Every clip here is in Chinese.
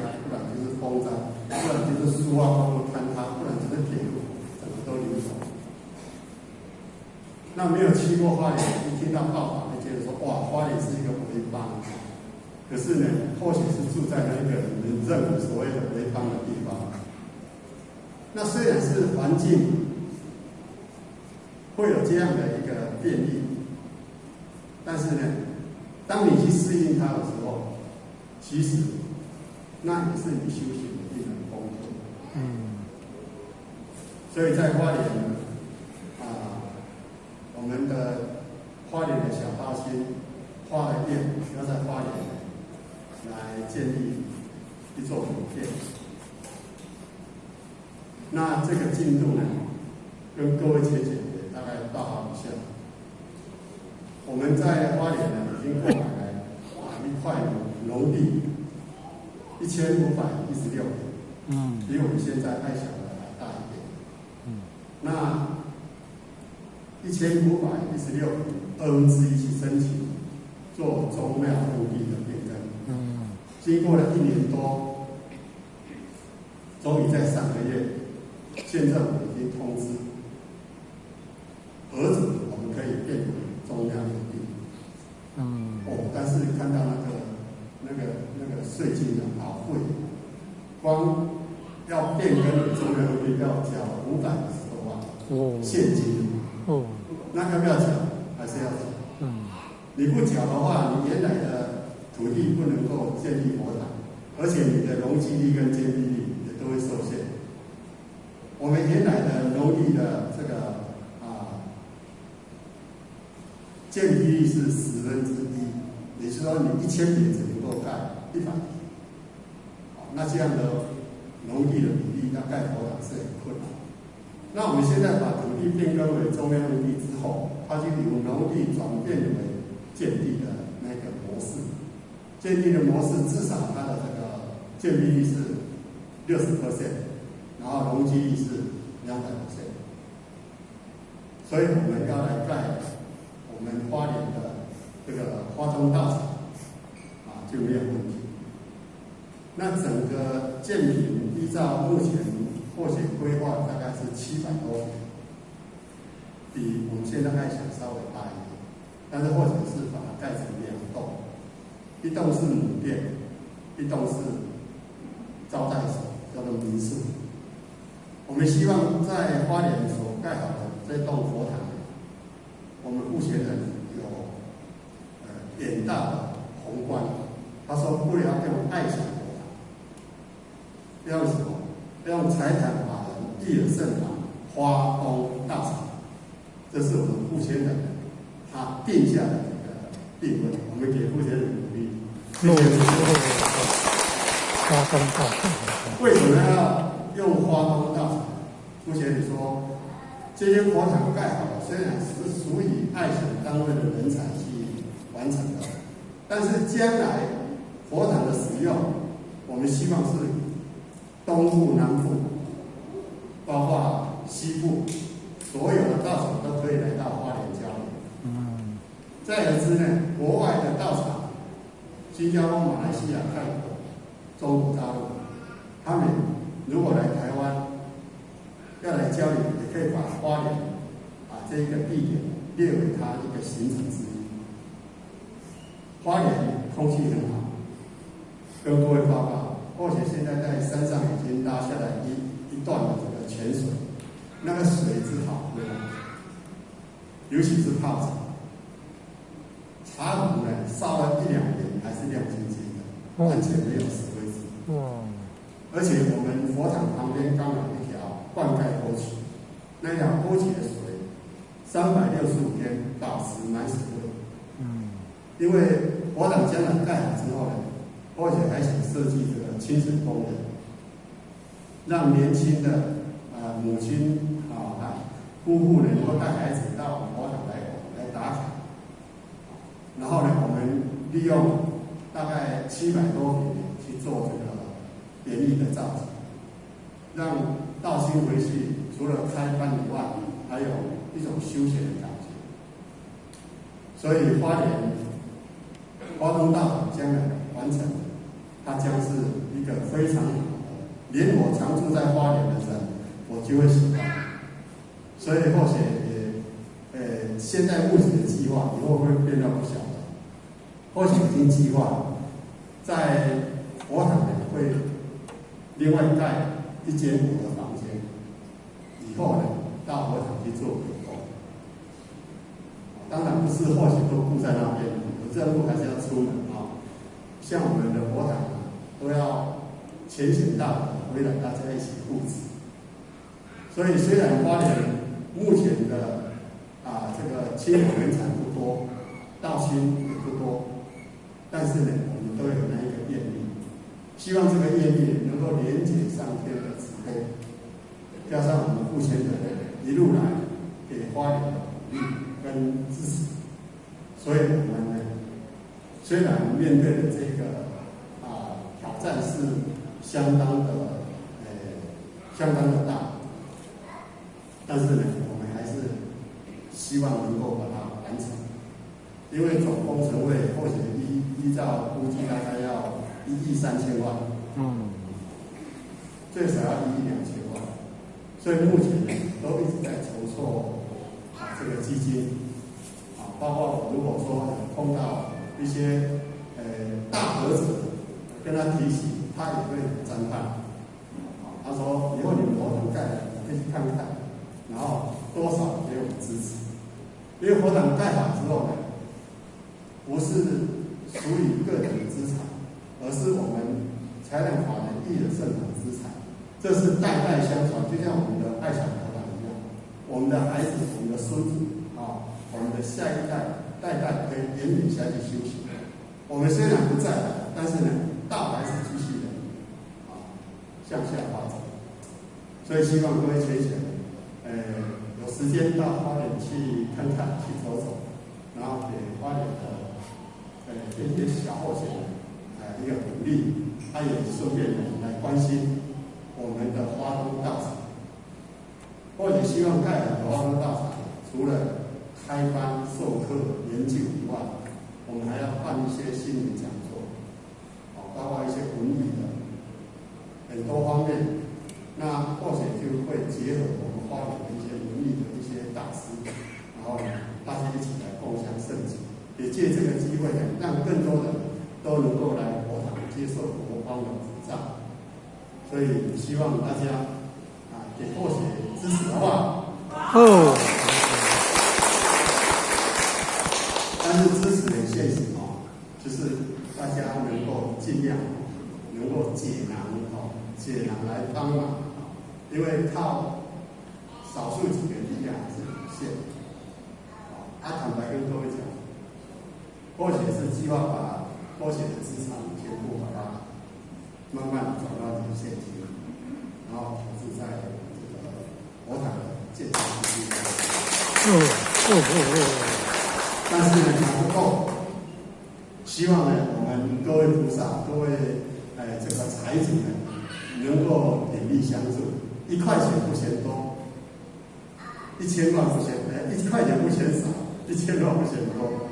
灾，不然就是风灾，不然就是苏澳公路坍塌，不然就是铁路整个都流走。那没有去过花莲，一听到报道，会觉得说哇，花莲是一个潍坊。可是呢，或许是住在那个你们认为所谓的潍坊的地方。那虽然是环境会有这样的一个便利，但是呢，当你去适应它的时候，其实那也是你修行的一门功课。所以在花莲我们的花莲的小发心花了店要在花莲来建立一座母店。那这个进度呢，跟各位姐姐大概报告一下。我们在花莲呢，已经购买了一块农地1516坪，比我们现在爱小的还大一点。那1516坪1/2去申请做宗庙墓地的变更。经过了1年多，终于在上个月，县政府已经通知，儿子我们可以变为宗庙墓地。但是看到那个税金好贵，光要变更宗庙墓地要缴550多万现金。那要不要缴？还是要缴？你不缴的话，你原来的土地不能够建立佛堂，而且你的容积率跟建蔽率也都会受限。我们原来的农地的这个建蔽率是1/10，也就是说你1000坪只能够盖100坪。那这样的农地的比例，要盖佛堂是很困难。那我们现在把土地变更为宗庙墓地之后，它就由农地转变为建地的那个模式。建地的模式至少它的这个建蔽率是60%，然后容积率是200%。所以我们要来盖我们花莲的这个花东道场就没有问题。那整个建坪依照目前或许规划大概是700多坪，比我们现在爱想稍微大一点，但是或者是把它盖成2栋，一栋是母店，一栋是招待所，叫做民宿。我们希望在花莲所盖好的这栋佛堂，我们目前人有远大的宏观。他说不要用爱想佛堂，要用什么？要用财产法人义尔圣堂花东道场，这是我们副先生他定下的这个定位，我们给副先生鼓励。谢谢。花东道场为什么要用花东道场？副先生说，这些佛堂盖好了，虽然是属于爱想单位的人才去完成的，但是将来佛堂的使用，我们希望是东部、南部，包括西部，所有的道场都可以来到花莲交流。再而之呢，国外的道场，新加坡、马来西亚、泰国、中国大陆，他们如果来台湾要来交流，也可以把花莲这一个地点列为它一个行程之一。花莲空气很好，跟各位报告，或许现在在山上已经拉下来一段的这个泉水，那个水质好喝，尤其是泡茶。茶壶呢，烧了1-2年还是亮晶晶的，完全没有石灰质。而且我们佛堂旁边刚好一条灌溉沟渠，那条沟渠的水365天保持满水位。因为佛堂将来盖好之后呢，或许还想设计这个清水功能，让年轻的母亲夫妇能够带孩子到佛堂来打卡。然后呢，我们利用大概700多坪去做这个园艺的造景，让道心回去除了开班以外，还有一种休闲的感觉。所以花东道场将来完成，它将是一个非常好的，连我常住在花莲的人，我就会喜欢。所以或许现在目前的计划以后会变得不晓得，或许已经计划在佛堂呢会另外盖一间我的房间，以后呢到佛堂去做活动。当然不是或许都顾在那边，有任务还是要出门啊。像我们的佛堂都要浅显大的回来，大家一起布置。所以虽然花莲目前的这个亲友原产不多，道亲也不多，但是呢，我们都有那一个愿力，希望这个愿力能够连接上天的慈悲，加上我们父亲的一路来给花莲的鼓励跟支持，所以我们呢，虽然面对的这个挑战是相当的大，但是呢，我们还是希望能够把它完成，因为总工程费或许依照估计大概要1亿3000万，最少要1亿2000万，所以目前呢都一直在筹措这个基金包括我如果说碰到一些大合者，跟他提起，他也会赞叹，他说以后你们佛堂盖了，可以去看看，然后多少给我们支持。因为佛堂盖好之后呢，不是属于个人的资产，而是我们财产法人义的圣堂资产，这是代代相传，就像我们的爱小佛堂一样，我们的孩子、我们的孙子我们的下一代代代可以延续下去修行。我们虽然不在了，但是呢，道还是继续的向下发展。所以希望各位学姐有时间到花莲去看看、去走走，然后给花莲的这些小后学一个鼓励，他也顺便来关心我们的花东道场。或者希望盖好的花东道场，除了开班授课研究以外，我们还要办一些心灵讲座，包括一些文艺的很多方面。那或许就会结合我们花莲的一些文艺的一些大师，然后大家一起来共享圣旨，也借这个机会呢，让更多人都能够来佛堂接受佛光的普照。所以希望大家给或许支持的话，但是支持的现实就是大家能够尽量能够解囊来帮忙，因为靠少数几个力量是有限。坦白跟各位讲，或许是计划把或许的资产全部把它慢慢转到这个现金，然后投资在这个佛堂的建设基金。但是呢，还不够。希望呢，我们各位菩萨、各位这个财主呢，能够鼎力相助，1块钱不嫌多，1000万不嫌1块钱不嫌少，1000万不嫌多。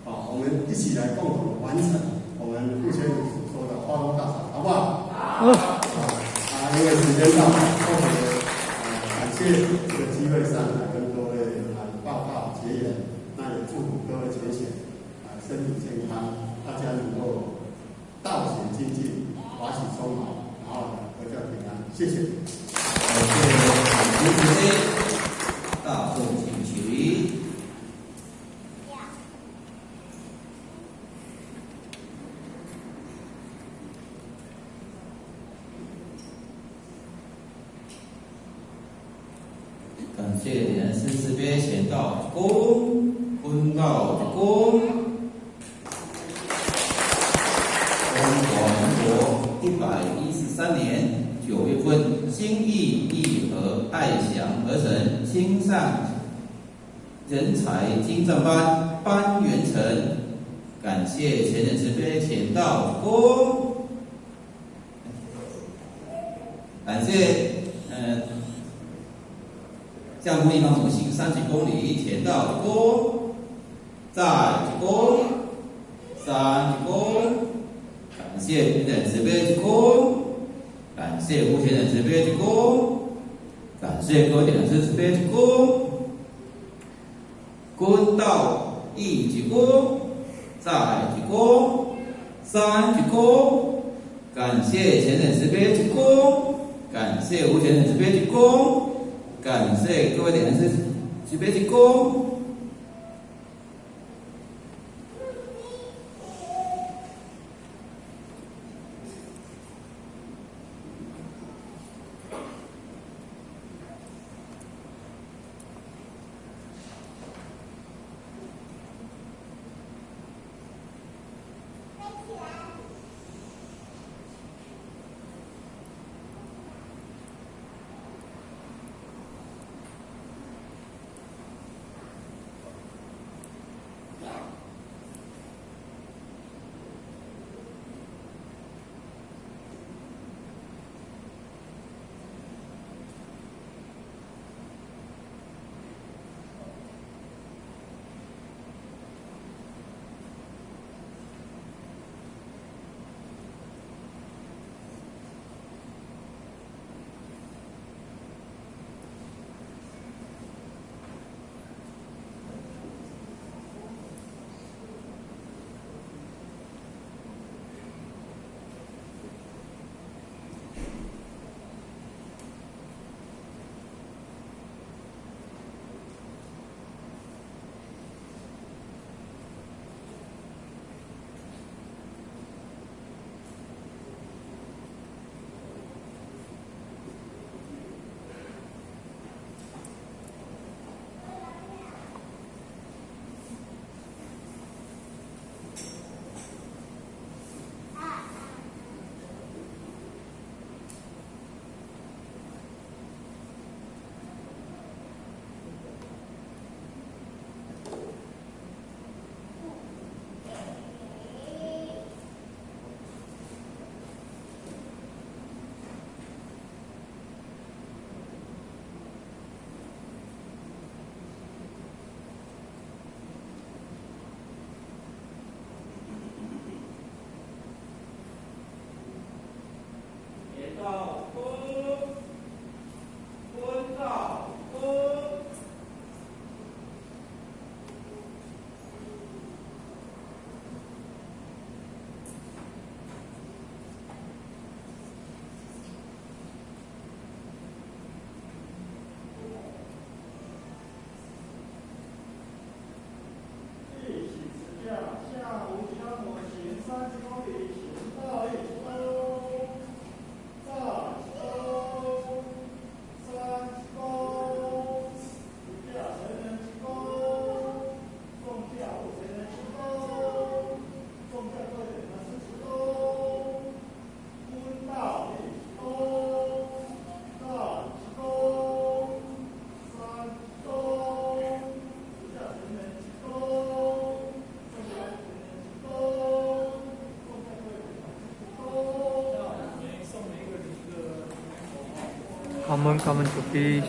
我们一起来共同完成我们父亲所说的花东大场，好不好？因为时间到了，感谢这个机会上来跟各位报告结缘，那也祝福各位学姐身体健康，大家能够道行精进，法喜充满，然后阖家平安。谢谢。感谢主持大众请起。感谢莲师慈悲显道公，婚告公。113年9月份，心意义和爱祥合成青上人才精湛班班员成，感谢前人慈悲显道公，感谢降公益帮主行30公里前道公，在公30公。感谢平等慈悲之公，感谢无钱人慈悲之功，感谢各位点师慈悲之功，功到一鞠躬，再鞠躬，三鞠躬，感谢前人慈悲之功，感谢无钱人慈悲之功，感谢各位点师慈悲之功。Common cookies.